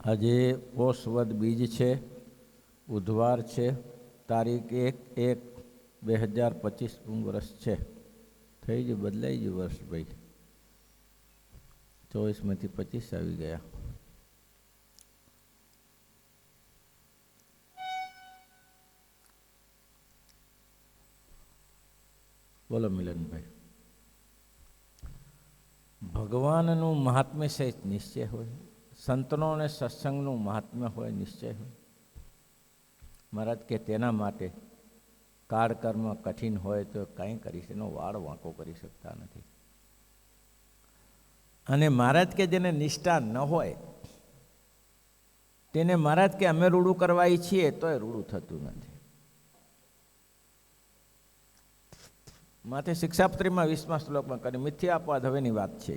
આજે પોષ વદ બીજ છે, બુધવાર છે, તારીખ 1/1/2025 વર્ષ છે. થઈ ગયું, બદલાઈ ગયું વર્ષ ભાઈ. 24માંથી 25 આવી ગયા. બોલો મિલનભાઈ. ભગવાનનું મહાત્મ્ય સહિત નિશ્ચય હોય, સંતનો અને સત્સંગનું મહાત્મ્ય હોય, નિશ્ચય હોય. મહારાજ કે તેના માટે કાળ કર્મ કઠિન હોય તો કંઈ કરી એનો વાળ વાંકો કરી શકતા નથી. અને મહારાજ કે જેને નિષ્ઠા ન હોય તેને મહારાજ કે અમે રૂડું કરવા ઈચ્છીએ તો એ રૂડું થતું નથી. માથે શિક્ષાપત્રીમાં 20મા શ્લોકમાં કરી મિથ્યાપવાદ હવેની વાત છે.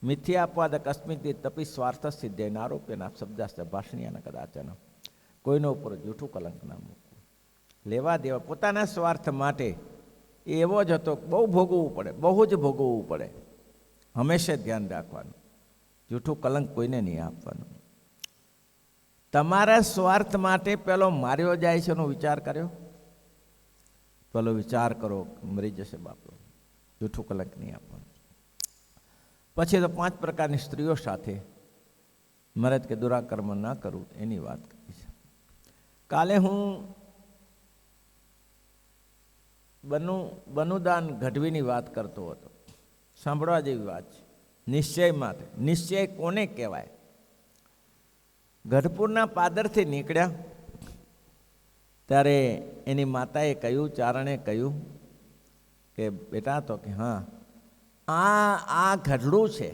મિથ્યાપવાદ કસ્મિત તપી સ્વાર્થ સિદ્ધે નારોપ્યના શબ્દાસ્ત ભાષણીયાના કદાચન. કોઈનો ઉપર જૂઠું કલંક ના મૂકવું, લેવા દેવા પોતાના સ્વાર્થ માટે એવો જ હતો. બહુ ભોગવવું પડે, બહુ જ ભોગવવું પડે. હંમેશા ધ્યાન રાખવાનું, જૂઠું કલંક કોઈને નહીં આપવાનું. તમારા સ્વાર્થ માટે પેલો માર્યો જાય છે એનો વિચાર કર્યો? પેલો વિચાર કરો, મરી જશે બાપો. જૂઠું કલંક નહીં આપવાનું. પછી તો 5 પ્રકારની સ્ત્રીઓ સાથે મરદ કે દુરાકર્મ ના કરવું એની વાત કરી છે. કાલે હું બનુદાન ગઢવીની વાત કરતો હતો. સાંભળવા જેવી વાત છે. નિશ્ચય માટે. નિશ્ચય કોને કહેવાય? ગઢપુરના પાદરથી નીકળ્યા ત્યારે એની માતાએ કહ્યું, ચારણે કહ્યું કે બેટા, તો કે હા, આ ગઢડું છે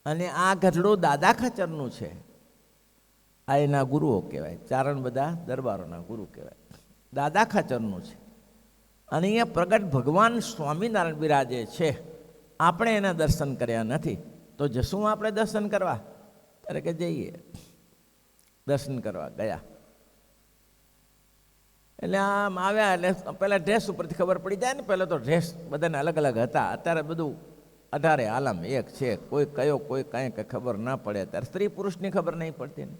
અને આ ગઢડું દાદા ખાચરનું છે. આ એના ગુરુઓ કહેવાય. ચારણ બધા દરબારોના ગુરુ કહેવાય. દાદા ખાચરનું છે. અને અહીંયા પ્રગટ ભગવાન સ્વામિનારાયણ બિરાજે છે. આપણે એના દર્શન કર્યા નથી, તો જશું આપણે દર્શન કરવા? ત્યારે કે જઈએ. દર્શન કરવા ગયા. એટલે આમ આવ્યા એટલે પહેલાં ડ્રેસ ઉપરથી ખબર પડી જાય ને. પહેલાં તો ડ્રેસ બધાને અલગ અલગ હતા. અત્યારે બધું 18 આલમ એક છે. કોઈ કયો, કોઈ કાંઈ કંઈ ખબર ના પડે. અત્યારે સ્ત્રી પુરુષની ખબર નહીં પડતી ને.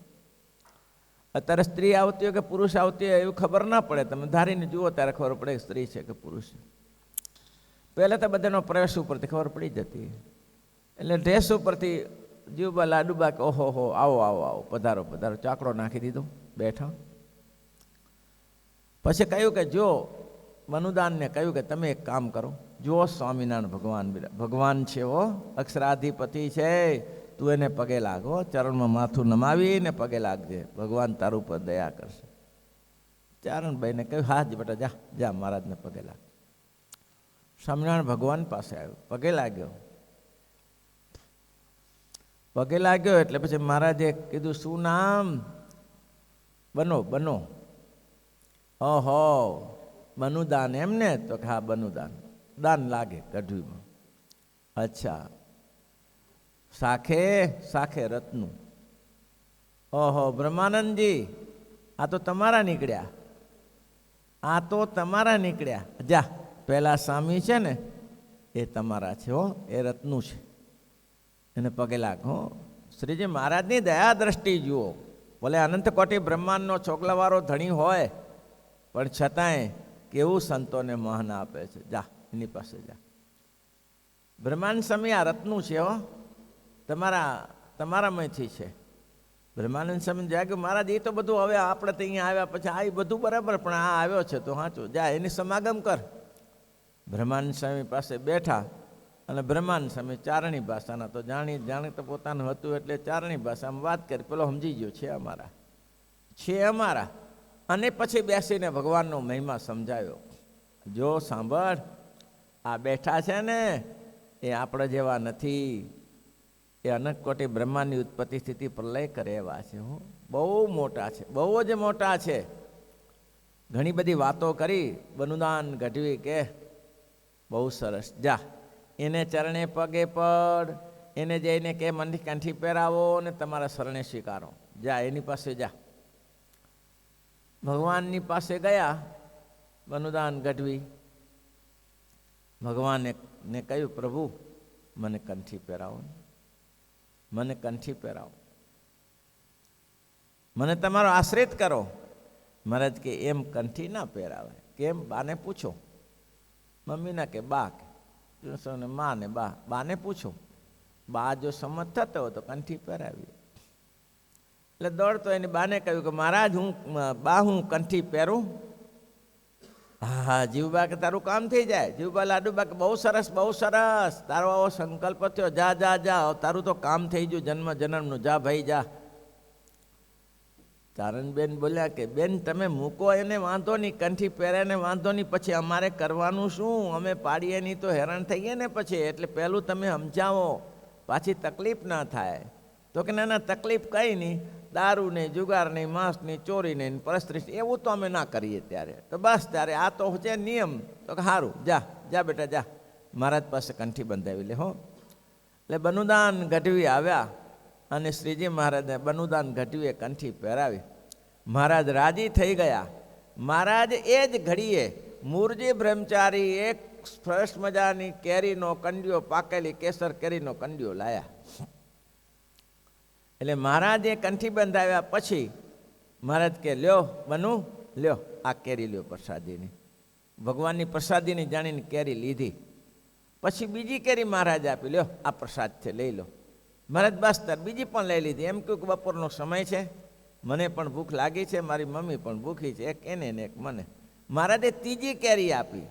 અત્યારે સ્ત્રી આવતી હોય કે પુરુષ આવતી હોય એવું ખબર ના પડે. તમે ધારીને જુઓ ત્યારે ખબર પડે કે સ્ત્રી છે કે પુરુષ છે. પહેલાં તો બધાનો પ્રવેશ ઉપરથી ખબર પડી જતી. એટલે ડ્રેસ ઉપરથી જીવબા લાડુબા કે ઓહો હો, આવો આવો આવો, પધારો પધારો, ચાકડો નાખી દીધો, બેઠા. પછી કહ્યું કે જો મનુદાનને કહ્યું કે તમે એક કામ કરો, જુઓ સ્વામિનારાયણ ભગવાન છે, હો અક્ષરાધિપતિ છે, તું એને પગે લાગો, ચરણમાં માથું નમાવીને પગે લાગજે, ભગવાન તારું પર દયા કરશે. ચારણભાઈને કહ્યું હા જ બેટા, જા જા મહારાજને પગે લાગ. સ્વામિનારાયણ ભગવાન પાસે આવ્યો, પગે લાગ્યો. પગે લાગ્યો એટલે પછી મહારાજે કીધું શું નામ? બનો બનો. ઓહો, બનુદાન એમ ને? તો કે હા બનુદાન. દાન લાગે ગઢવીમાં. અચ્છા. શાખે? શાખે રત્નું. ઓહો બ્રહ્માનંદજી, આ તો તમારા નીકળ્યા. આ તો તમારા નીકળ્યા. જા, પહેલા સ્વામી છે ને એ તમારા છે, હો, એ રત્નું છે, એને પગે લાગ. હો, શ્રીજી મહારાજની દયા દ્રષ્ટિ જુઓ. ભલે અનંત કોટી બ્રહ્માંડનો ચોકલાવાળો ધણી હોય પણ છતાંય કેવું સંતોને મહાન આપે છે. જા એની પાસે જા. બ્રહ્માંડ સ્વામી આ રત્નું છે, હો, તમારામાંથી છે. બ્રહ્માનંદ સ્વામી જાય કે મહારાજ એ તો બધું હવે આપણે તો અહીંયા આવ્યા પછી આ બધું બરાબર, પણ આ આવ્યો છે તો સાચું, જા એની સમાગમ કર. બ્રહ્માનંદ સ્વામી પાસે બેઠા અને બ્રહ્માનંદ સ્વામી ચારણી ભાષાના તો જાણી તો પોતાનું હતું એટલે ચારણી ભાષામાં વાત કરી. પેલો સમજી ગયો છે અમારા. અને પછી બેસીને ભગવાનનો મહિમા સમજાવ્યો. જો સાંભળ, આ બેઠા છે ને એ આપણે જેવા નથી. એ અનંત કોટી બ્રહ્માંડની ઉત્પત્તિ સ્થિતિ પ્રલય કરે એવા છે. હું બહુ મોટા છે, બહુ જ મોટા છે. ઘણી બધી વાતો કરી. બનુદાન ગઢવી કે બહુ સરસ, જા એને ચરણે પગે પડ, એને જઈને કે મને કંઠી પહેરાવો ને તમારા શરણે સ્વીકારો. જા એની પાસે જા. ભગવાનની પાસે ગયા બનુદાન ગઢવી. ભગવાને કહ્યું પ્રભુ મને કંઠી પહેરાવો, મને કંઠી પહેરાવો. મને તમારો આશ્રિત કરો. મહારાજ કે એમ કંઠી ના પહેરાવે. કેમ? બાને પૂછો. મમ્મીના કે બા કે મા ને બાને પૂછો. બા જો સંમત થતો હોય તો કંઠી પહેરાવી. એટલે દોડતો એની બાને કહ્યું કે મહારાજ હું કંઠી પહેરું? હા જીવબા કે તારું કામ થઈ જાય. જીવબા લાડુબા કે બહુ સરસ તારો આવો સંકલ્પ થયો, જા જા જા, તારું તો કામ થઈ ગયું જન્મ જન્મનું, જા ભાઈ જા. તારણબેન બોલ્યા કે બેન તમે મૂકો એને વાંધો નહીં, કંઠી પહેરે ને વાંધો નહીં, પછી અમારે કરવાનું શું? અમે પાડીએ નહીં તો હેરાન થઈએ ને પછી, એટલે પહેલું તમે સમજાવો, પાછી તકલીફ ના થાય. તો કે ના તકલીફ કંઈ નહીં, દારૂ નહીં, જુગાર નહીં, માંસ નહીં, ચોરી નહીં, પરસ્ત્રી એવું તો અમે ના કરીએ ત્યારે. તો બસ ત્યારે આ તો છે નિયમ. તો કે સારું જા જા બેટા જા, મહારાજ પાસે કંઠી બંધાવી લે હો. એટલે બનુદાન ગઢવી આવ્યા અને શ્રીજી મહારાજને બનુદાન ગઢવીએ કંઠી પહેરાવી. મહારાજ રાજી થઈ ગયા. મહારાજ એ જ ઘડીએ મૂરજી બ્રહ્મચારી એક સરસ મજાની કેરીનો કંડિયો, પાકેલી કેસર કેરીનો કંડિયો લાયા. એટલે મહારાજે કંઠી બંધાવ્યા પછી મહારાજ કે લ્યો બનુ લ્યો આ કેરી લ્યો પ્રસાદીની. ભગવાનની પ્રસાદીની જાણીને કેરી લીધી. પછી બીજી કેરી મહારાજ આપી, લ્યો આ પ્રસાદ છે લઈ લો. મહારાજ બસ તાર બીજી પણ લઈ લીધી. એમ કહ્યું કે બપોરનો સમય છે, મને પણ ભૂખ લાગી છે, મારી મમ્મી પણ ભૂખી છે, એક એને ને એક મને. મહારાજે ત્રીજી કેરી આપી.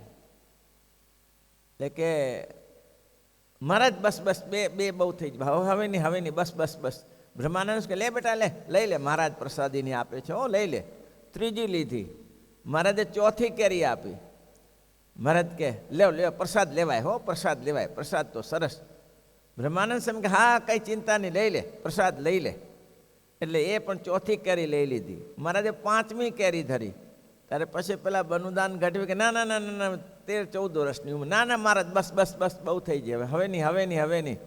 એટલે કે મહારાજ બસ બે બહુ થઈ જાય, હવે નહીં બસ. બ્રહ્માનંદ કે લે બેટા લઈ લે, મહારાજ પ્રસાદીની આપે છે હો, લઈ લે. ત્રીજી લીધી. મહારાજે ચોથી કેરી આપી. મહારાજ કે લ્યો પ્રસાદ લેવાય હો, પ્રસાદ તો સરસ. બ્રહ્માનંદ સ્વામી કે હા કંઈ ચિંતા નહીં, લઈ લે પ્રસાદ લઈ લે. એટલે એ પણ ચોથી કેરી લઈ લીધી. મહારાજે પાંચમી કેરી ધરી. ત્યારે પછી પેલા બનુદાન ઘટવી કે ના 13-14 વર્ષની ઉંમર, ના મહારાજ બસ બહુ થઈ જાય, હવે નહીં.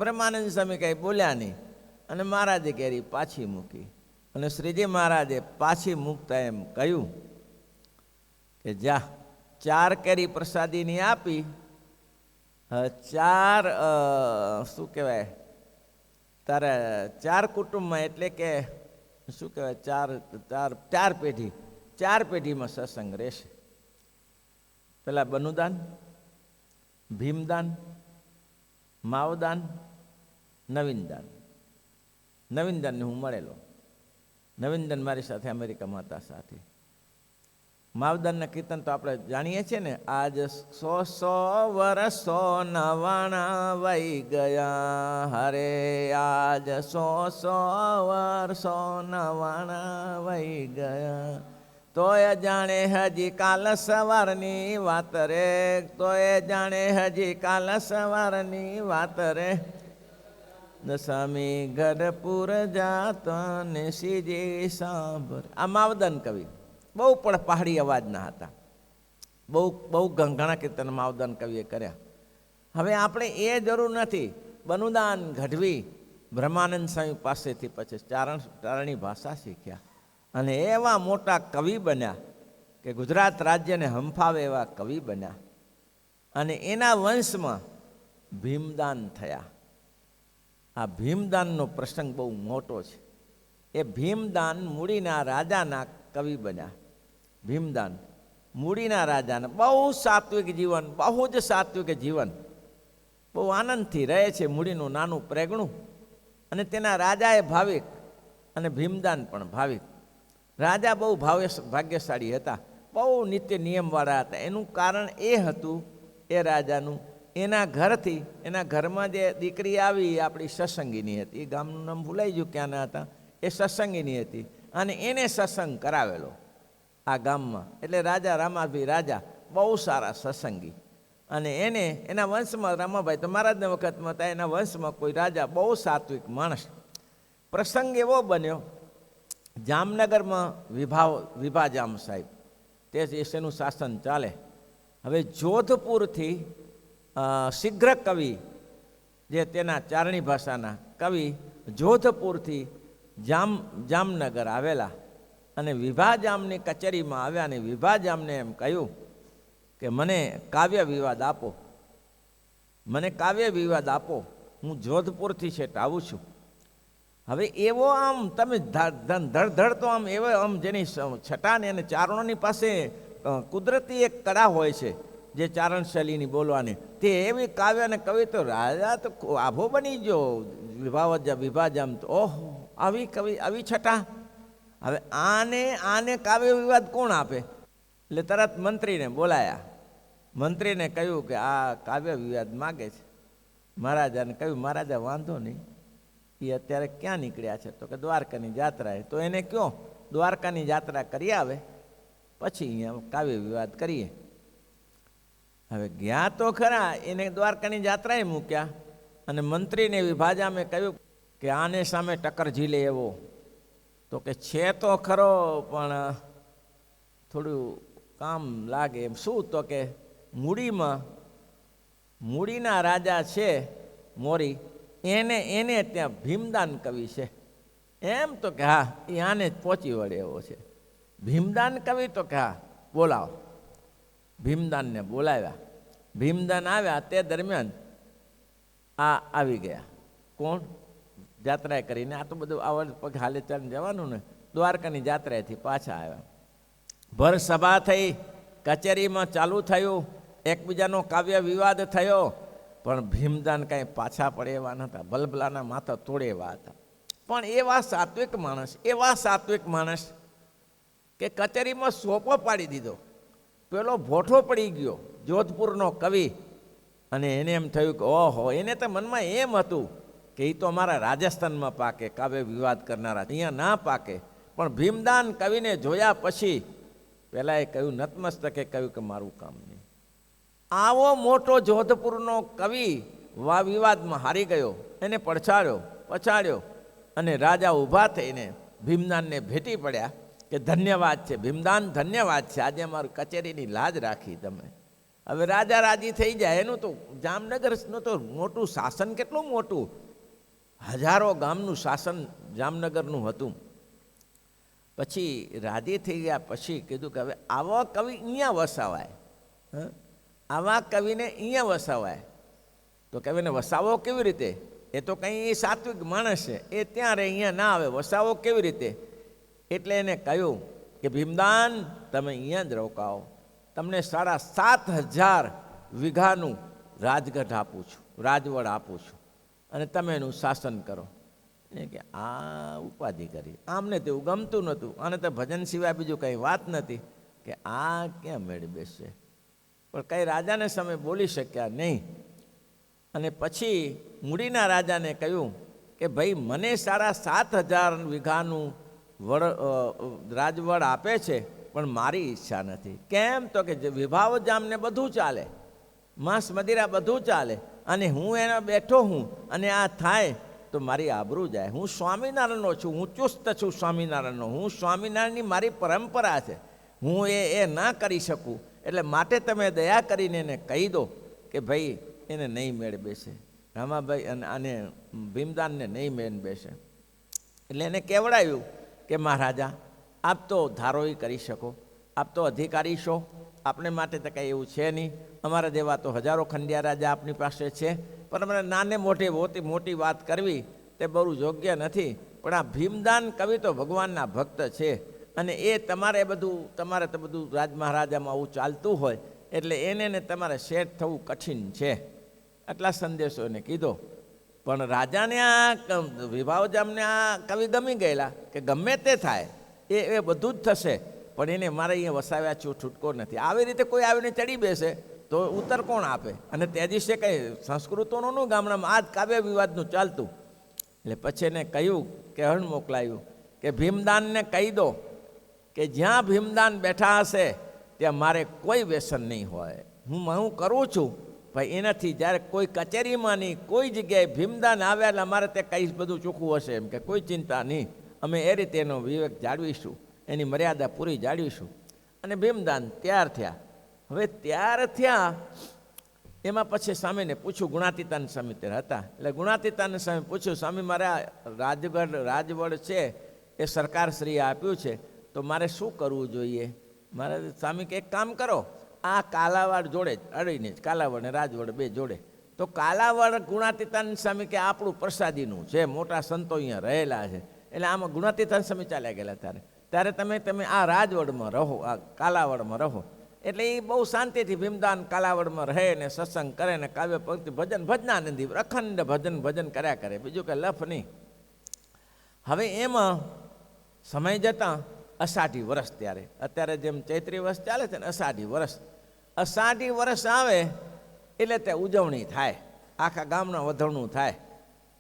બ્રહ્માનંદ સ્વામી કંઈ બોલ્યા નહીં અને મહારાજે કેરી પાછી મૂકી. અને શ્રીજી મહારાજે પાછી મૂકતા એમ કહ્યું કે જા 4 કેરી પ્રસાદીની આપી. 4 શું કહેવાય તારે 4 કુટુંબમાં, એટલે કે શું કહેવાય 4 પેઢીમાં સત્સંગ રહેશે. પેલા બનુદાન, ભીમદાન, માવદાન, નવીનદાનને હું મળેલો. નવીનદાન મારી સાથે અમેરિકામાં હતા સાથે. માવદાનના કીર્તન તો આપણે જાણીએ છીએ ને, આજ 100 વર્ષો નવાણા વહી ગયા, હરે આજ 100 વર્ષો નવાણા વહી ગયા. તોય જાણે હજી કાલ સવારની વાત રે, તોય જાણે હજી કાલ સવારની વાત રે. દશામી ગઢપુર જાતા ને સીજી સાંભર. આ માવદાન કવિ બહુ પણ પહાડી અવાજના હતા. બહુ ઘણા કીર્તન માવદાન કવિએ કર્યા. હવે આપણે એ જરૂર નથી. બનુદાન ગઢવી બ્રહ્માનંદ સ્વામી પાસેથી પછી ચારણી ભાષા શીખ્યા અને એવા મોટા કવિ બન્યા કે ગુજરાત રાજ્યને હંફાવે એવા કવિ બન્યા. અને એના વંશમાં ભીમદાન થયા. આ ભીમદાનનો પ્રસંગ બહુ મોટો છે. એ ભીમદાન મૂડીના રાજાના કવિ બન્યા. ભીમદાન મૂડીના રાજાના બહુ સાત્વિક જીવન, બહુ જ સાત્વિક જીવન, બહુ આનંદથી રહે છે. મૂડીનું નાનું પ્રેગણું અને તેના રાજાએ ભાવિક અને ભીમદાન પણ ભાવિક. રાજા બહુ ભાગ્યશાળી હતા, બહુ નિત્ય નિયમવાળા હતા. એનું કારણ એ હતું, એ રાજાનું એના ઘરથી, એના ઘરમાં જે દીકરી આવી આપણી સત્સંગીની હતી, એ ગામનું નામ ભૂલાઈ ગયું ક્યાંના હતા, એ સત્સંગીની હતી અને એને સત્સંગ કરાવેલો આ ગામમાં. એટલે રાજા રામાભાઈ રાજા બહુ સારા સત્સંગી. અને એના વંશમાં રામાભાઈ તો મહારાજના વખતમાં હતા, એના વંશમાં કોઈ રાજા બહુ સાત્વિક માણસ. પ્રસંગ એવો બન્યો, જામનગરમાં વિભાજામ સાહેબ તે એનું શાસન ચાલે. હવે જોધપુરથી શીઘ્ર કવિ જે તેના ચારણી ભાષાના કવિ જોધપુરથી જામનગર આવેલા અને વિભાજામની કચેરીમાં આવ્યા અને વિભાજામને એમ કહ્યું કે મને કાવ્ય વિવાદ આપો, હું જોધપુરથી છેટ આવું છું. હવે એવો આમ તમે ધડ તો આમ એવો આમ જેની છટાને અને ચારણોની પાસે કુદરતી એક કળા હોય છે જે ચારણ શૈલીની બોલવાની, તે એવી કાવ્ય અને કવિ તો રાજા તો આભો બની ગયો વિભાજામ તો ઓહો આવી કવિ આવી છટા. હવે આને કાવ્ય વિવાદ કોણ આપે? એટલે તરત મંત્રીને બોલાયા. મંત્રીને કહ્યું કે આ કાવ્ય વિવાદ માગે છે. મહારાજાને કહ્યું મહારાજા વાંધો નહીં, એ અત્યારે ક્યાં નીકળ્યા છે? તો કે દ્વારકાની જાત્રાએ. તો એને કહો દ્વારકાની જાત્રા કરી આવે પછી અહીંયા કાવ્ય વિવાદ કરીએ. હવે ગયા તો ખરા, એને દ્વારકાની જાત્રાએ મૂક્યા અને મંત્રીને વિભાજામે કહ્યું કે આને સામે ટક્કર ઝીલે એવો. તો કે છે તો ખરો પણ થોડું કામ લાગે એમ. શું? તો કે મૂડીના રાજા છે મોરી, એને ત્યાં ભીમદાન કવિ છે એમ. તો કે હા એ આને જ પહોંચી વળે એવો છે. ભીમદાન કવિ? તો કે હા બોલાવો. ભીમદાનને બોલાવ્યા. ભીમદાન આવ્યા તે દરમિયાન આ આવી ગયા. કોણ? જાત્રાએ કરીને. આ તો બધું આવડ પગ હાલે ચાલીને જવાનું ને. દ્વારકાની જાત્રાએથી પાછા આવ્યા. ભર સભા થઈ, કચેરીમાં ચાલુ થયું, એકબીજાનો કાવ્ય વિવાદ થયો, પણ ભીમદાન કાંઈ પાછા પડે એવા નહોતા, ભલભલાના માથા તોડે એવા હતા. પણ એવા સાત્વિક માણસ કે કચેરીમાં સોપો પાડી દીધો. પેલો ભોઠો પડી ગયો જોધપુરનો કવિ, અને એને એમ થયું કે ઓહો, એને તો મનમાં એમ હતું કે એ તો અમારા રાજસ્થાનમાં પાકે કાવ્ય વિવાદ કરનારા, અહીંયા ના પાકે. પણ ભીમદાન કવિને જોયા પછી પહેલાં એ કહ્યું, નતમસ્તકે કહ્યું કે મારું કામ નહીં. આવો મોટો જોધપુરનો કવિ વિવાદમાં હારી ગયો, એને પછાડ્યો અને રાજા ઊભા થઈને ભીમદાનને ભેટી પડ્યા કે ધન્યવાદ છે ભીમદાન, ધન્યવાદ છે, આજે અમારી કચેરીની લાજ રાખી તમે. હવે રાજા રાજી થઈ જાય. એનું તો જામનગરનું તો મોટું શાસન, કેટલું મોટું, હજારો ગામનું શાસન જામનગરનું હતું. પછી રાજી થઈ ગયા પછી કીધું કે હવે આવા કવિ અહીંયા વસાવાય, આવા કવિને અહીંયા વસાવાય. તો કે એને વસાવો કેવી રીતે? એ તો કંઈ સાત્વિક માણસ છે, એ ત્યાં રહે, અહીંયા ના આવે, વસાવો કેવી રીતે? એટલે એને કહ્યું કે ભીમદાન તમે અહીંયા જ રોકાઓ, તમને 7,500 વીઘાનું રાજગઢ આપું છું, રાજવડ આપું છું, અને તમે એનું શાસન કરો. એને કે આ ઉપાધિ કરી. આમને તેવું ગમતું નહોતું, આને તો ભજન સિવાય બીજું કંઈ વાત નથી કે આ ક્યાં મેળ બેસશે. પણ કંઈ રાજાને સામે બોલી શક્યા નહીં. અને પછી મૂડીના રાજાને કહ્યું કે ભાઈ મને 7,500 વીઘાનું રાજવડ આપે છે, પણ મારી ઈચ્છા નથી. કેમ? તો કે વિભાવ જામને બધું ચાલે, માંસ મદિરા બધું ચાલે, અને હું એનો બેઠો હું, અને આ થાય તો મારી આબરૂ જાય. હું સ્વામિનારાયણનો છું, હું ચુસ્ત છું સ્વામિનારાયણનો, હું સ્વામિનારાયણની મારી પરંપરા છે, હું એ ના કરી શકું. એટલે માટે તમે દયા કરીને એને કહી દો કે ભાઈ એને નહીં મેળ બેસે, રામાભાઈ અને ભીમદાનને નહીં મેળ બેસે. એટલે એને કહેવડાવ્યું કે મહારાજા આપ તો ધારોય કરી શકો, આપ તો અધિકારી છો, આપણે માટે તો કંઈ એવું છે નહીં. અમારા જેવા તો હજારો ખંડિયા રાજા આપની પાસે છે, પણ મને નાને મોટી વાત કરવી તે બહુ યોગ્ય નથી. પણ આ ભીમદાન કવિ તો ભગવાનના ભક્ત છે, અને એ તમારે તો બધું રાજ મહારાજામાં આવું ચાલતું હોય, એટલે એને તમારે સેટ થવું કઠિન છે. આટલા સંદેશો એને કીધો. પણ રાજાને આ વિભાવજામને આ કવિ ગમી ગયેલા કે ગમે તે થાય એ બધું જ થશે, પણ એને મારે અહીંયા વસાવ્યા છૂટકો નથી. આવી રીતે કોઈ આવીને ચડી બેસે તો ઉત્તર કોણ આપે? અને તે દિવસે કંઈ સંસ્કૃતોનું ગામડામાં આ જ કાવ્ય વિવાદનું ચાલતું. એટલે પછી એને કહ્યું કે હણ મોકલાયું કે ભીમદાનને કહી દો કે જ્યાં ભીમદાન બેઠા હશે ત્યાં મારે કોઈ વ્યસન નહીં હોય. હું કરું છું ભાઈ એનાથી. જ્યારે કોઈ કચેરીમાં નહીં, કોઈ જગ્યાએ ભીમદાન આવ્યા એટલે અમારે તે કંઈ બધું ચોખ્ખું હશે એમ કે કોઈ ચિંતા નહીં, અમે એ રીતે એનો વિવેક જાળવીશું, એની મર્યાદા પૂરી જાળવીશું. અને ભીમદાન તૈયાર થયા. હવે તૈયાર થયા એમાં પછી સ્વામીને પૂછ્યું, ગુણાતીતાન સ્વામી ત્યારે હતા, એટલે ગુણાતીતાન સ્વામી પૂછ્યું, સ્વામી મારે રાજવડ છે એ સરકારશ્રીએ આપ્યું છે, તો મારે શું કરવું જોઈએ? મારે સ્વામી કે એક કામ કરો, આ કાલાવાડ જોડે જ અડીને જ કાલાવડ ને રાજવડ બે જોડે તો કાલાવડ ગુણાતીતાનંદ સ્વામી કે આપણું પ્રસાદીનું છે, મોટા સંતો અહીંયા રહેલા છે, એટલે આમાં ગુણાતીતાનંદ સ્વામી ચાલ્યા ગયેલા ત્યારે તમે આ રાજવડમાં રહો, આ કાલાવડમાં રહો. એટલે એ બહુ શાંતિથી ભીમદાન કાલાવડમાં રહે ને સત્સંગ કરે ને કાવ્ય પંક્તિ ભજન ભજનાનંદી અખંડ ભજન કર્યા કરે, બીજું કંઈ લફ નહીં. હવે એમાં સમય જતાં અષાઢી વર્ષ, અત્યારે જેમ ચૈત્રી વર્ષ ચાલે છે ને અષાઢી વર્ષ આવે એટલે તે ઉજવણી થાય, આખા ગામના વધારણું થાય.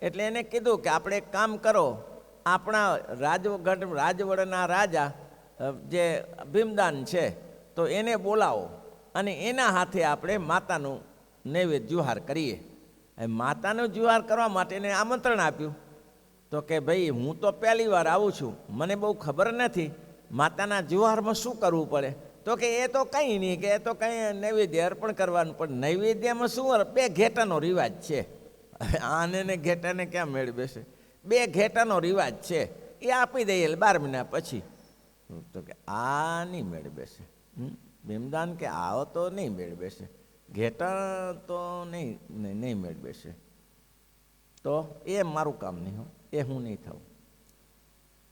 એટલે એને કીધું કે આપણે એક કામ કરો, આપણા રાજવડના રાજા જે ભીમદાન છે તો એને બોલાવો અને એના હાથે આપણે માતાનું નૈવેદ્ય જુહાર કરીએ. માતાનું જુહાર કરવા માટે એને આમંત્રણ આપ્યું. તો કે ભાઈ હું તો પહેલી વાર આવું છું, મને બહુ ખબર નથી માતાના જુહારમાં શું કરવું પડે. તો કે એ તો કંઈ નહીં, કે એ તો કંઈ નૈવેદ્ય અર્પણ કરવાનું, પણ નૈવેદ્યમાં શું 2 ઘેટાનો રિવાજ છે. આને ને ઘેટાને ક્યાં મેળ બેસે? 2 ઘેટાનો રિવાજ છે, એ આપી દઈએ 12 મહિના પછી. તો કે આ નહીં મેળ બેસે. ભીમદાન કે આવો તો નહીં મેળ બેસે, ઘેટા તો નહીં મેળ બેસે. તો એ મારું કામ નહીં, એ હું નહીં થાઉં.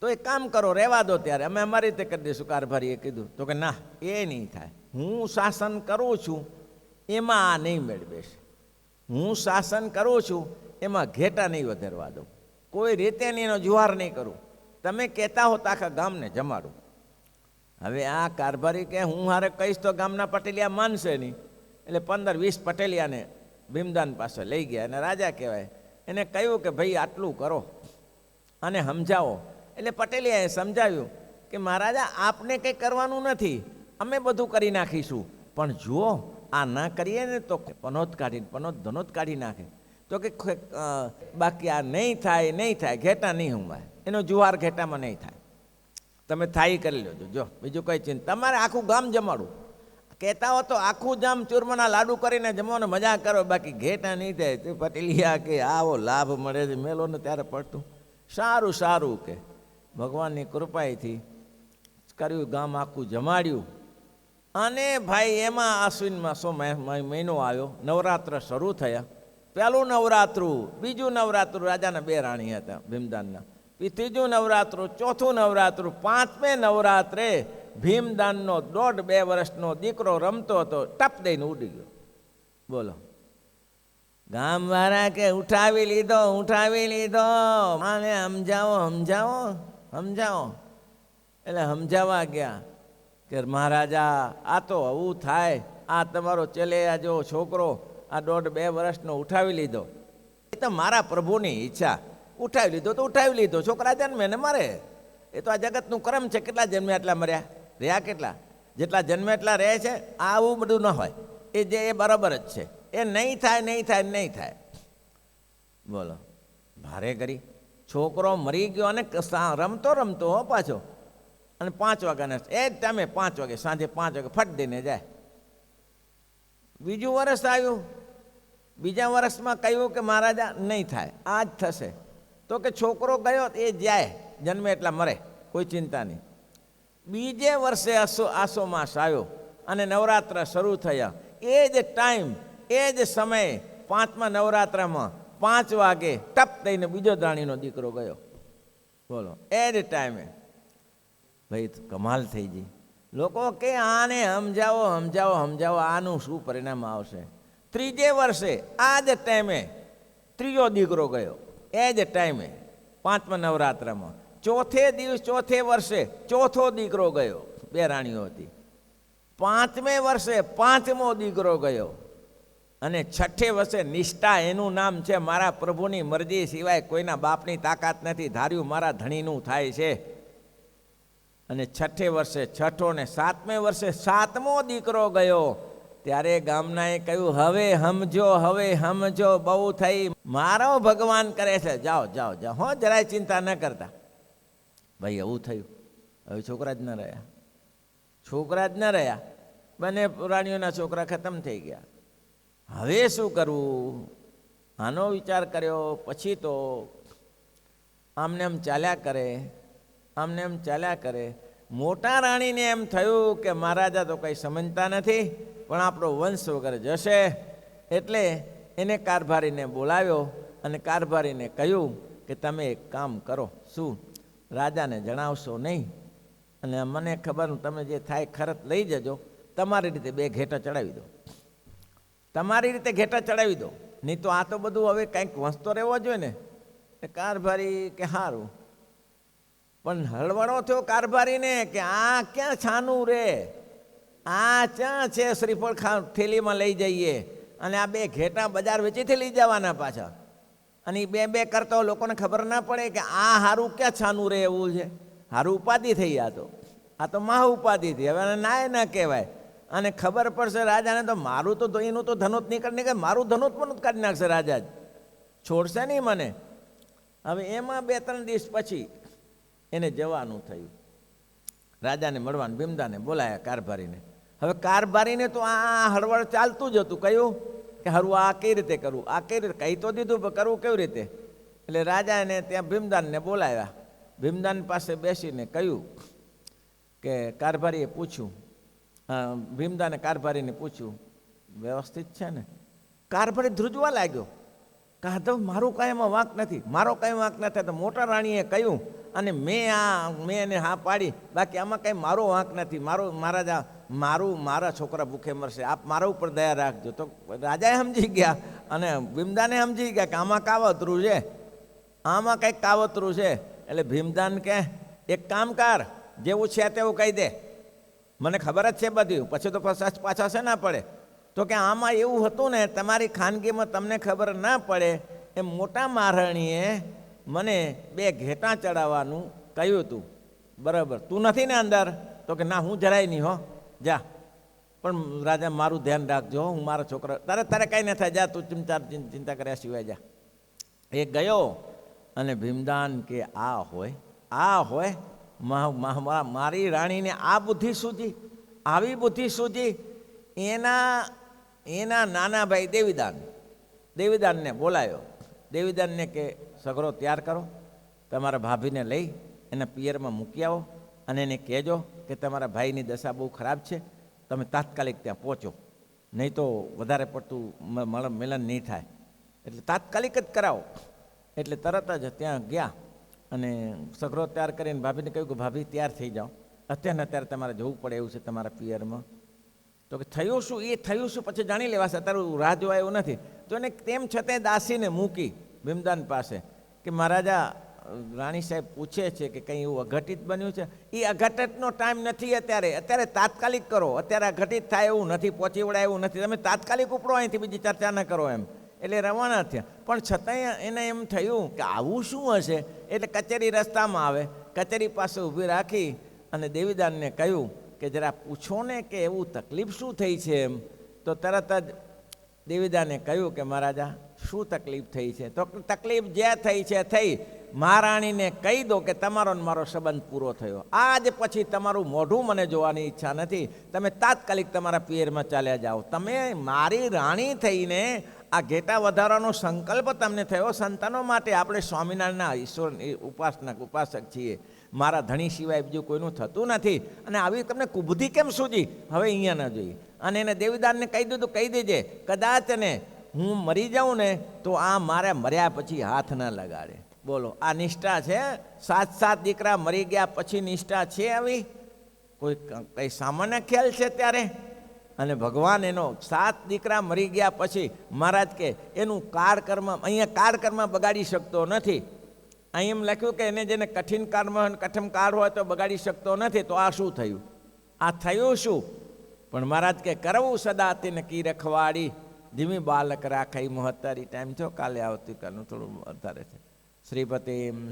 તો એક કામ કરો, રહેવા દો, ત્યારે અમે અમારી રીતે કરી દઈશું, કારભારીએ કીધું. તો કે ના, એ નહીં થાય, હું શાસન કરું છું એમાં આ નહીં મેળ બેસે. હું શાસન કરું છું એમાં ઘેટા નહીં વધારવા દઉં, કોઈ રીતે એનો જુહાર નહીં કરું. તમે કહેતા હો તો આખા ગામને જમાડું. હવે આ કારભારી કે હું હારે કહીશ તો ગામના પટેલિયા માનશે નહીં. એટલે 15-20 પટેલિયાને ભીમદાન પાસે લઈ ગયા, અને રાજા કહેવાય, એને કહ્યું કે ભાઈ આટલું કરો અને સમજાવો. એટલે પટેલિયાએ સમજાવ્યું કે મહારાજા આપને કંઈ કરવાનું નથી, અમે બધું કરી નાખીશું, પણ જુઓ આ ના કરીએ ને તો પનોત ધનોત કાઢી નાખે. તો કે બાકી આ નહીં થાય, ઘેટા નહીં હુંવાય, એનો જુહાર ઘેટામાં નહીં થાય, તમે થાય કરી લેજો. જો બીજું કંઈ ચિંતા, તમારે આખું ગામ જમાડું. કહેતા હો તો આખું ગામ ચૂરમાના લાડુ કરીને જમવાનો મજા કરો, બાકી ઘેટા નહીં થાય. તે પટેલિયા કે આવો લાભ મળે છે મેલો ને ત્યારે પડતું. સારું કે ભગવાનની કૃપાથી કર્યું, ગામ આખું જમાડ્યું. અને ભાઈ એમાં આશ્વિનમાં મહિનો આવ્યો, નવરાત્ર શરૂ થયા. પહેલું નવરાત્રું, બીજું નવરાત્રું, રાજાના 2 રાણી હતા ભીમદાનના. ત્રીજું નવરાત્રું, ચોથું નવરાત્રું, 5મે નવરાત્રે ભીમદાનનો 1.5-2 વર્ષનો દીકરો રમતો હતો, ટપ દઈને ઉડી ગયો. બોલો, ગામવાળા કે ઉઠાવી લીધો, માને સમજાવો. એટલે સમજાવવા ગયા કે મહારાજા આ તો આવું થાય, આ તમારો ચેલેયા જો છોકરો આ 1.5-2 વર્ષનો ઉઠાવી લીધો, એ તો મારા પ્રભુની ઈચ્છા. ઉઠાવી લીધો તો ઉઠાવી લીધો, છોકરા જન્મે ને મરે, એ તો આ જગતનું ક્રમ છે. કેટલા જન્મે એટલા મર્યા, રહ્યા કેટલા? જેટલા જન્મે એટલા રહે છે. આવું બધું ન હોય, એ બરાબર જ છે. એ નહીં થાય. બોલો, ભારે કરી. છોકરો મરી ગયો અને રમતો હો પાછો, અને 5 વાગ્યાના એ જ ટાઈમે 5 વાગે, સાંજે 5 વાગે ફટ દઈને જાય. બીજું વર્ષ આવ્યું, બીજા વર્ષમાં કહ્યું કે મહારાજા નહીં થાય, આ જ થશે. તો કે છોકરો ગયો એ જાય, જન્મે એટલા મરે, કોઈ ચિંતા નહીં. બીજે વર્ષે આસો માસ આવ્યો અને નવરાત્ર શરૂ થયા. એ જ ટાઈમ, એ જ સમયે 5મા નવરાત્રમાં 5 વાગે ટપ દઈને બીજો રાણીનો દીકરો ગયો. બોલો, એ જ ટાઈમે. ભાઈ કમાલ થઈ ગઈ. લોકો કે આને સમજાવો, આનું શું પરિણામ આવશે. ત્રીજે વર્ષે આ જ ટાઈમે ત્રીજો દીકરો ગયો, એ જ ટાઈમે 5મા નવરાત્રમાં. ચોથે વર્ષે ચોથો દીકરો ગયો, 2 રાણીઓ હતી. 5મે વર્ષે 5મો દીકરો ગયો. અને 6ઠે વર્ષે નિષ્ઠા, એનું નામ છે મારા પ્રભુની મરજી સિવાય કોઈના બાપની તાકાત નથી, ધાર્યું મારા ધણીનું થાય છે. અને 6ઠે વર્ષે 6ઠો ને 7મે વર્ષે 7મો દીકરો ગયો. ત્યારે ગામનાએ કહ્યું હવે સમજો, બહુ થઈ, મારો ભગવાન કરે છે, જાઓ હો, જરાય ચિંતા ન કરતા. ભાઈ એવું થયું. હવે છોકરા જ ન રહ્યા, બંને રાણીઓના છોકરા ખતમ થઈ ગયા. હવે શું કરવું? આનો વિચાર કર્યો. પછી તો આમને એમ ચાલ્યા કરે. મોટા રાણીને એમ થયું કે મહારાજા તો કંઈ સમજતા નથી, પણ આપણો વંશ વગર જશે. એટલે એને કારભારીને બોલાવ્યો અને કારભારીને કહ્યું કે તમે એક કામ કરો. શું? રાજાને જણાવશો નહીં, અને મને ખબર તમે જે થાય ખરત લઈ જજો, તમારી રીતે 2 ઘેટા ચડાવી દો, તમારી રીતે ઘેટા ચડાવી દો, નહીં તો આ તો બધું હવે કંઈક વસ્તો રહેવો જોઈએ ને. કારભારી કે સારું, પણ હળવળો થયો કારભારીને કે આ ક્યાં છાનું રે, આ ક્યાં છે શ્રીફળ થેલીમાં લઈ જઈએ અને આ 2 ઘેટા બજાર વેચીથી લઈ જવાના પાછા, અને 2 કરતા લોકોને ખબર ના પડે કે આ હારું ક્યાં છાનું રે એવું છે. હારું ઉપાધિ થઈ, આ તો મહા ઉપાધિ થઈ, હવે નાય ના કહેવાય. અને ખબર પડશે રાજાને તો મારું તો એનું તો ધનોત નીકળ કે મારું ધનોત પણ કાઢી નાખશે રાજા જ, છોડશે નહીં મને. હવે એમાં 2-3 દિવસ પછી એને જવાનું થયું, રાજાને મળવાનું. ભીમદાને બોલાયા કારભારીને. હવે કારભારીને તો આ હળવળ ચાલતું જ હતું. કહ્યું કે હરું આ કઈ રીતે કરવું, આ કઈ રીતે, કહી તો દીધું પણ કરવું કેવી રીતે. એટલે રાજાને ત્યાં ભીમદાનને બોલાવ્યા. ભીમદાન પાસે બેસીને કહ્યું કે કારભારીએ પૂછ્યું, ભીમદાને કારભારીને પૂછ્યું વ્યવસ્થિત છે ને? કારભારી ધ્રુજવા લાગ્યો. કાં મારું કાંઈ એમાં વાંક નથી, મારો કાંઈ વાંક નથી. તો મોટા રાણીએ કહ્યું અને મેં એને હા પાડી, બાકી આમાં કાંઈ મારો વાંક નથી. મારા છોકરા ભૂખે મરશે, આપ મારા ઉપર દયા રાખજો. તો રાજાએ સમજી ગયા અને ભીમદાને સમજી ગયા કે આમાં કાવતરું છે, આમાં કંઈક કાવતરું છે. એટલે ભીમદાન કે એક કામ કર, જેવું છે તેવું કહી દે, મને ખબર જ છે બધું, પછી તો પાછા છે ના પડે. તો કે આમાં એવું હતું ને, તમારી ખાનગીમાં તમને ખબર ના પડે એમ મોટા મહારાણીએ મને 2 ઘેટાં ચડાવવાનું કહ્યું હતું, બરાબર? તું નથી ને અંદર? તો કે ના, હું જરાય નહીં હો, જા. પણ રાજા મારું ધ્યાન રાખજો, હું મારા છોકરા, તારે કાંઈ ન થાય, જા તું ચિંતા કર્યા સિવાય જા. એ ગયો અને ભીમદાન કે આ હોય મારી રાણીને આ બુદ્ધિ સૂજી, આવી બુદ્ધિ સૂજી. એના નાના ભાઈ દેવીદાનને બોલાયો. દેવીદાનને કે સગરો તૈયાર કરો, તમારા ભાભીને લઈ એના પિયરમાં મૂકી આવો અને એને કહેજો કે તમારા ભાઈની દશા બહુ ખરાબ છે, તમે તાત્કાલિક ત્યાં પહોંચો, નહીં તો વધારે પડતું મિલન નહીં થાય, એટલે તાત્કાલિક જ કરાવો. એટલે તરત જ ત્યાં ગયા અને સગરો તૈયાર કરીને ભાભીને કહ્યું કે ભાભી તૈયાર થઈ જાઓ, અત્યારે તમારે જવું પડે એવું છે તમારા પિયરમાં. તો કે થયું શું? એ થયું શું પછી જાણી લેવાશે, અત્યારે રાહ જોવા એવું નથી. તો એને તેમ છતાં દાસીને મૂકી ભીમદાન પાસે કે મહારાજા રાણી સાહેબ પૂછે છે કે કંઈ એવું અઘટિત બન્યું છે. એ અઘટિતનો ટાઈમ નથી અત્યારે તાત્કાલિક કરો, અત્યારે અઘટિત થાય એવું નથી, પહોંચી વળાય એવું નથી, તમે તાત્કાલિક ઉપડો અહીંથી, બીજી ચર્ચા ન કરો એમ. એટલે રવાના થયા. પણ છતાંય એને એમ થયું કે આવું શું હશે. એટલે કચેરી રસ્તામાં આવે, કચેરી પાસે ઊભી રાખી અને દેવીદાનને કહ્યું કે જરા પૂછો ને કે એવું તકલીફ શું થઈ છે એમ. તો તરત જ દેવીદાને કહ્યું કે મહારાજા શું તકલીફ થઈ છે? તો તકલીફ જે થઈ છે થઈ, મહારાણીને કહી દો કે તમારો ને મારો સંબંધ પૂરો થયો, આજ પછી તમારું મોઢું મને જોવાની ઈચ્છા નથી, તમે તાત્કાલિક તમારા પિયરમાં ચાલ્યા જાઓ. તમે મારી રાણી થઈને આ ઘેટા વધારવાનો સંકલ્પ તમને થયો સંતાનો માટે. આપણે સ્વામિનારાયણના ઈશ્વર ઉપાસક છીએ, મારા ધણી સિવાય બીજું કોઈનું થતું નથી, અને આવી તમને કુબુદ્ધિ કેમ સૂજી? હવે અહીંયા ન જોઈએ. અને એને દેવીદાનને કહી દીધું, કહી દેજે કદાચ ને હું મરી જાઉં ને તો આ મારે મર્યા પછી હાથ ન લગાડે. બોલો, આ નિષ્ઠા છે? 7 દીકરા મરી ગયા પછી નિષ્ઠા છે આવી? કઈ સામાન્ય ખ્યાલ છે ત્યારે? અને ભગવાન એનો 7 દીકરા મરી ગયા પછી મહારાજ કે એનું કાળકર્મ, અહીંયા કાળકર્મ બગાડી શકતો નથી. અહીં એમ લખ્યું કે એને જેને કઠિન કાળ હોય તો બગાડી શકતો નથી. તો આ શું થયું? આ થયું શું? પણ મહારાજ કે કરવું સદા તેને કી રખવાડી, ધીમી બાલક રાખાઈ મહત્તારી. ટાઈમ થયો, કાલે આવતીકાલનું થોડું વધારે છે. શ્રીપતિ